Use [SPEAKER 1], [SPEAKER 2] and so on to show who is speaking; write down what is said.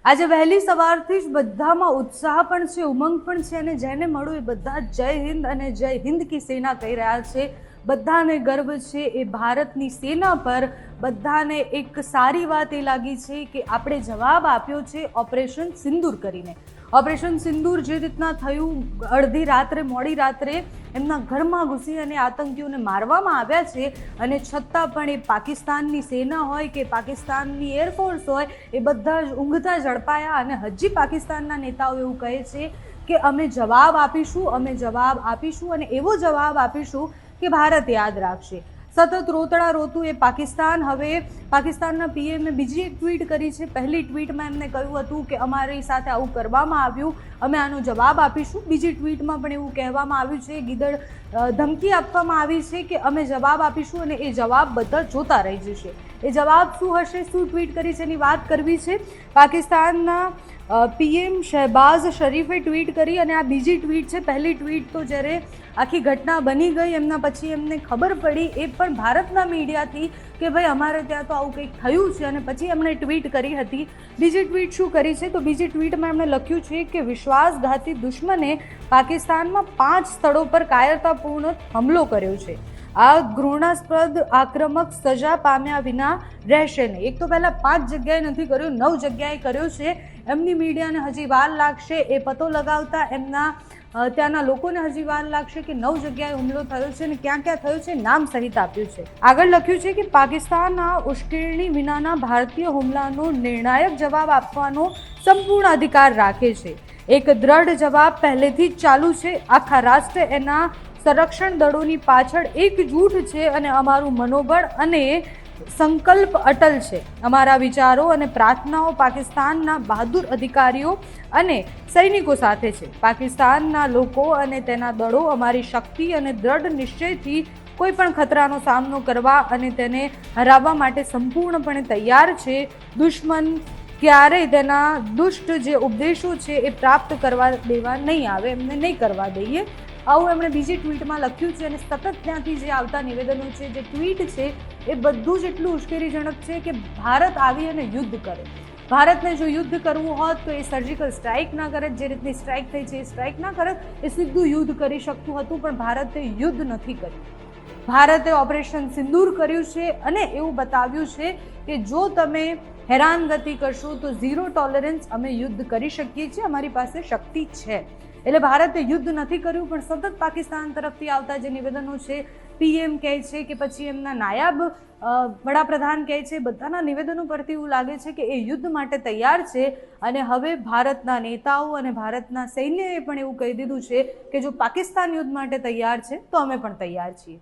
[SPEAKER 1] આજે વહેલી સવારથી જ બધામાં ઉત્સાહ પણ છે, ઉમંગ પણ છે અને જેને મળું એ બધા જય હિન્દ અને જય હિન્દ કી સેના કહી રહ્યા છે। બધાને ગર્વ છે એ ભારતની સેના પર। બધાને એક સારી વાત એ લાગી છે કે આપણે જવાબ આપ્યો છે ઓપરેશન સિંદૂર કરીને। ઓપરેશન સિંદૂર જે રીતના થયું, અડધી રાત્રે મોડી રાત્રે એમના ઘરમાં ઘૂસી અને આતંકીઓને મારવામાં આવ્યા છે અને છતાં પણ એ પાકિસ્તાનની સેના હોય કે પાકિસ્તાનની એરફોર્સ હોય એ બધા જ ઊંઘતા ઝડપાયા અને હજી પાકિસ્તાનના નેતાઓ એવું કહે છે કે અમે જવાબ આપીશું, અમે જવાબ આપીશું અને એવો જવાબ આપીશું કે ભારત યાદ રાખશે। સતત રોતડા રોતું એ પાકિસ્તાન હવે પાકિસ્તાનના પીએમે બીજી એક ટ્વીટ કરી છે। પહેલી ટ્વીટમાં એમને કહ્યું હતું કે અમારી સાથે આવું કરવામાં આવ્યું, અમે આનો જવાબ આપીશું। બીજી ટ્વીટમાં પણ એવું કહેવામાં આવ્યું છે, ગીદડ ધમકી આપવામાં આવી છે કે અમે જવાબ આપીશું અને એ જવાબ બધા જોતા રહી જશે। એ જવાબ શું હશે, શું ટ્વીટ કરી છે એની વાત કરવી છે। પાકિસ્તાનના પીએમ શહેબાઝ શરીફે ટ્વીટ કરી અને આ બીજી ટ્વીટ છે। પહેલી ટ્વીટ તો જ્યારે આખી ઘટના બની ગઈ એમના પછી એમને ખબર પડી એ પણ ભારતના મીડિયાથી કે ભાઈ અમારે ત્યાં તો આવું કંઈક થયું છે અને પછી એમણે ટ્વીટ કરી હતી। બીજી ટ્વીટ શું કરી છે, તો બીજી ટ્વીટમાં એમણે લખ્યું છે કે વિશ્વાસઘાતી દુશ્મને પાકિસ્તાનમાં 5 સ્થળો પર કાયરતાપૂર્ણ હુમલો કર્યો છે। આ ઘૃણાસ્પદ આક્રમક સજા પામ્યા વિના રહેશે નહીં। એક તો પહેલાં 5 જગ્યાએ નથી કર્યો, 9 જગ્યાએ કર્યો છે। એમની મીડિયાને હજી વાર લાગશે એ પતો લગાવતા, એમના ત્યાંના લોકોને હજી વાર લાગશે કે 9 જગ્યાએ હુમલો થયો છે અને ક્યાં ક્યાં થયો છે, નામ સહિત આપ્યું છે। આગળ લખ્યું છે કે પાકિસ્તાન આ ઉશ્કેરણી વિનાના ભારતીય હુમલાનો નિર્ણાયક જવાબ આપવાનો સંપૂર્ણ અધિકાર રાખે છે। એક દ્રઢ જવાબ પહેલેથી જ ચાલુ છે। આખા રાષ્ટ્ર એના સંરક્ષણ દળોની પાછળ એકજૂટ છે અને અમારું મનોબળ અને સંકલ્પ અટલ છે। અમારા વિચારો અને પ્રાર્થનાઓ પાકિસ્તાનના બહાદુર અધિકારીઓ અને સૈનિકો સાથે છે। પાકિસ્તાનના લોકો અને તેના દળો અમારી શક્તિ અને દ્રઢ નિશ્ચયથી કોઈ પણ ખતરાનો સામનો કરવા અને તેને હરાવવા માટે સંપૂર્ણપણે તૈયાર છે। દુશ્મન ક્યારેય તેના દુષ્ટ જે ઉપદેશો છે એ પ્રાપ્ત કરવા દેવા નહીં આવે, એમને નહીં કરવા દઈએ। આવું એમણે બીજી ટ્વીટમાં લખ્યું છે અને સતત ત્યાંથી જે આવતા નિવેદનો છે, જે ટ્વીટ છે એ બધું જ એટલું ઉશ્કેરીજનક છે કે ભારત આવી અને યુદ્ધ કરે। ભારતને જો યુદ્ધ કરવું હોત તો એ સર્જિકલ સ્ટ્રાઇક ના કરત, જે રીતની સ્ટ્રાઇક થઈ છે એ સ્ટ્રાઇક ના કરત, એ સીધું યુદ્ધ કરી શકતું હતું, પણ ભારતે યુદ્ધ નથી કર્યું। ભારતે ઓપરેશન સિંદૂર કર્યું છે અને એવું બતાવ્યું છે કે જો તમે હેરાનગતિ કરશો તો ઝીરો ટોલરન્સ, અમે યુદ્ધ કરી શકીએ છીએ, અમારી પાસે શક્તિ છે। એટલે ભારતે યુદ્ધ નથી કર્યું, પણ સતત પાકિસ્તાન તરફથી આવતા જે નિવેદનો છે, પીએમ કહે છે કે પછી એમના નાયબ વડાપ્રધાન કહે છે, બધાના નિવેદનો પરથી એવું લાગે છે કે એ યુદ્ધ માટે તૈયાર છે। અને હવે ભારતના નેતાઓ અને ભારતના સૈન્યએ પણ એવું કહી દીધું છે કે જો પાકિસ્તાન યુદ્ધ માટે તૈયાર છે તો અમે પણ તૈયાર છીએ।